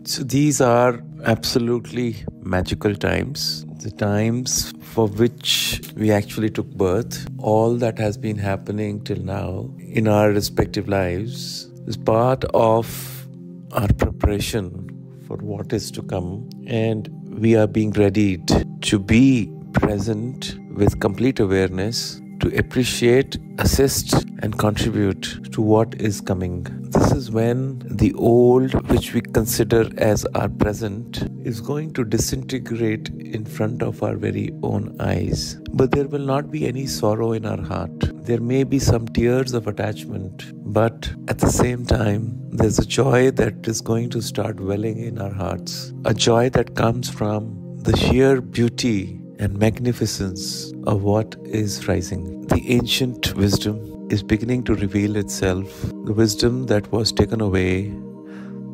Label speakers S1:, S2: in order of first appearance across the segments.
S1: So these are absolutely magical times, the times for which we actually took birth. All that has been happening till now in our respective lives is part of our preparation for what is to come, and we are being readied to be present with complete awareness to appreciate, assist, and contribute to what is coming. This is when the old, which we consider as our present, is going to disintegrate in front of our very own eyes. But there will not be any sorrow in our heart. There may be some tears of attachment, but at the same time, there's a joy that is going to start welling in our hearts. A joy that comes from the sheer beauty and magnificence of what is rising. The ancient wisdom is beginning to reveal itself. The wisdom that was taken away,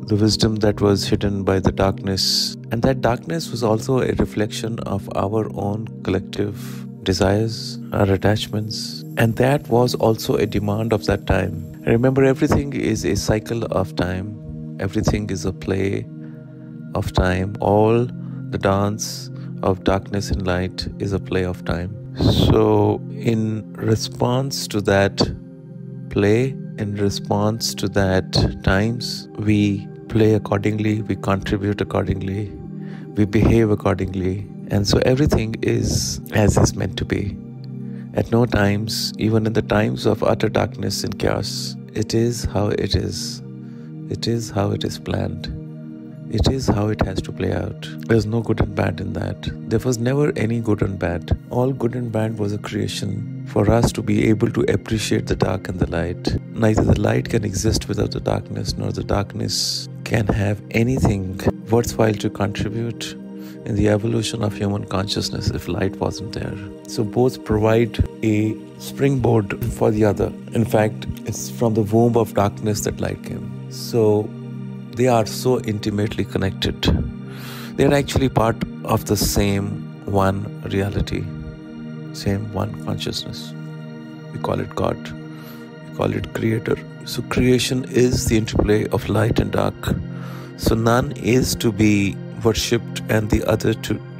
S1: the wisdom that was hidden by the darkness. And that darkness was also a reflection of our own collective desires, our attachments. And that was also a demand of that time. Remember, everything is a cycle of time. Everything is a play of time. All the dance of darkness and light is a play of time. So in response to that play, in response to that times, we play accordingly, we contribute accordingly, we behave accordingly, and so everything is as is meant to be. At no times, even in the times of utter darkness and chaos, it is how it is. It is how it is planned. It is how it has to play out. There's no good and bad in that. There was never any good and bad. All good and bad was a creation for us to be able to appreciate the dark and the light. Neither the light can exist without the darkness, nor the darkness can have anything worthwhile to contribute in the evolution of human consciousness if light wasn't there. So both provide a springboard for the other. In fact, it's from the womb of darkness that light came. So they are so intimately connected. They are actually part of the same one reality, same one consciousness. We call it God. We call it Creator. So creation is the interplay of light and dark. So none is to be worshipped and the other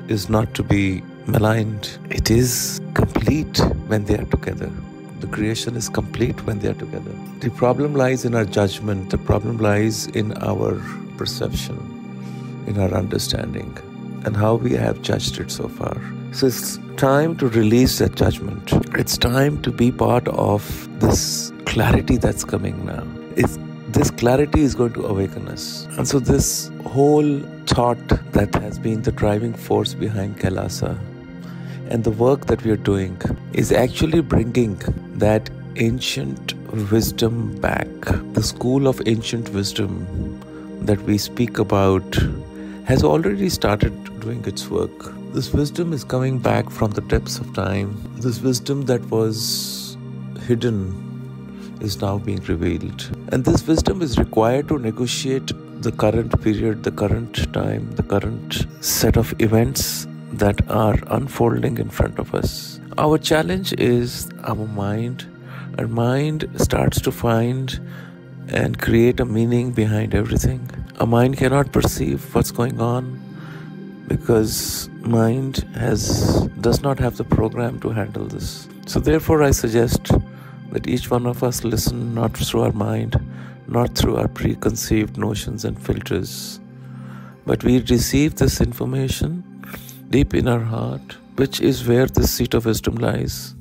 S1: is not to be maligned. It is complete when they are together. The creation is complete when they are together. The problem lies in our judgment. The problem lies in our perception, in our understanding, and how we have judged it so far. So it's time to release that judgment. It's time to be part of this clarity that's coming now. This clarity is going to awaken us. And so this whole thought that has been the driving force behind Kailasa and the work that we are doing is actually bringing that ancient wisdom back. The school of ancient wisdom that we speak about has already started doing its work. This wisdom is coming back from the depths of time. This wisdom that was hidden is now being revealed. And this wisdom is required to negotiate the current period, the current time, the current set of events that are unfolding in front of us. Our challenge is our mind. Our mind starts to find and create a meaning behind everything. Our mind cannot perceive what's going on because mind does not have the program to handle this. So therefore I suggest that each one of us listen not through our mind, not through our preconceived notions and filters, but we receive this information deep in our heart, which is where the seat of wisdom lies,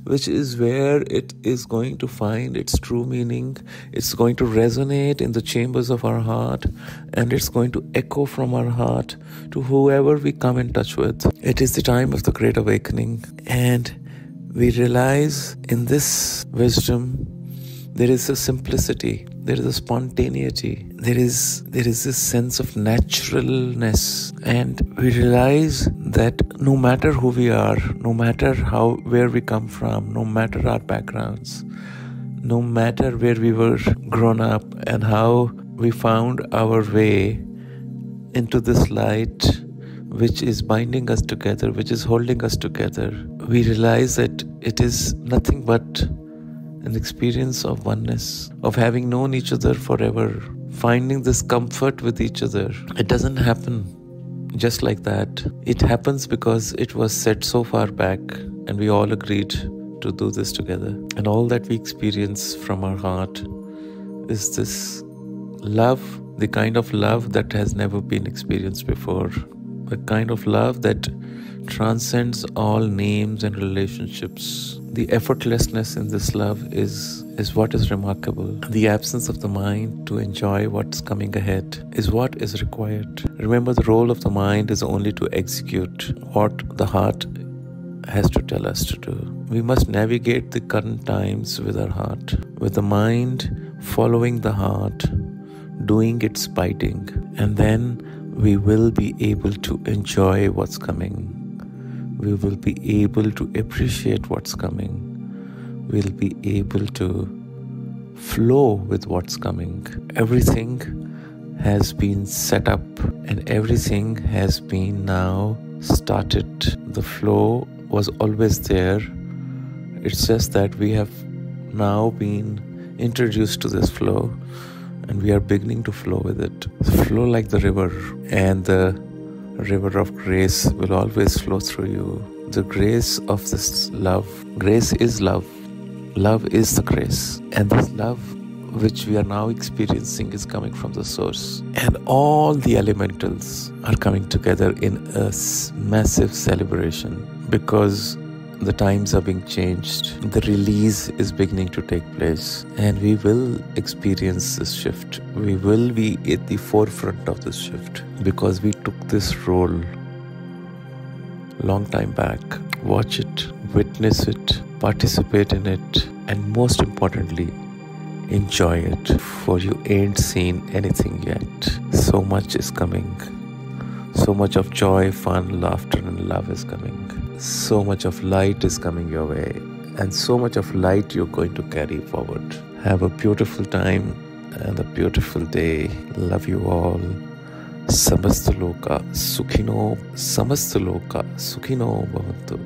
S1: which is where it is going to find its true meaning. It's going to resonate in the chambers of our heart, and it's going to echo from our heart to whoever we come in touch with. It is the time of the Great Awakening, and we realize in this wisdom there is a simplicity, there is a spontaneity, there is this sense of naturalness, and we realize that no matter who we are, no matter where we come from, no matter our backgrounds, no matter where we were grown up and how we found our way into this light which is binding us together, which is holding us together, we realize that it is nothing but an experience of oneness, of having known each other forever, finding this comfort with each other. It doesn't happen just like that. It happens because it was set so far back and we all agreed to do this together. And all that we experience from our heart is this love, the kind of love that has never been experienced before. The kind of love that transcends all names and relationships. The effortlessness in this love is what is remarkable. The absence of the mind to enjoy what's coming ahead is what is required. Remember, the role of the mind is only to execute what the heart has to tell us to do. We must navigate the current times with our heart, with the mind following the heart, doing its bidding, and then we will be able to enjoy what's coming. We will be able to appreciate what's coming. We'll be able to flow with what's coming. Everything has been set up and everything has been now started. The flow was always there. It's just that we have now been introduced to this flow and we are beginning to flow with it. Flow like the river, and the river of grace will always flow through you. The grace of this love. Grace is love. Love is the grace. And this love which we are now experiencing is coming from the source. And all the elementals are coming together in a massive celebration because the times are being changed. The release is beginning to take place. And we will experience this shift. We will be at the forefront of this shift because we took this role long time back. Watch it, witness it, participate in it, and most importantly, enjoy it, for you ain't seen anything yet. So much is coming. So much of joy, fun, laughter, and love is coming. So much of light is coming your way, and so much of light you're going to carry forward. Have a beautiful time and a beautiful day. Love you all. Samastaloka Sukhino Bhavantu.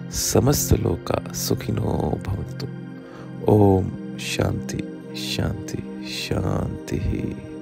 S1: Samastaloka Sukhino Bhavantu. Om Shanti Shanti Shanti.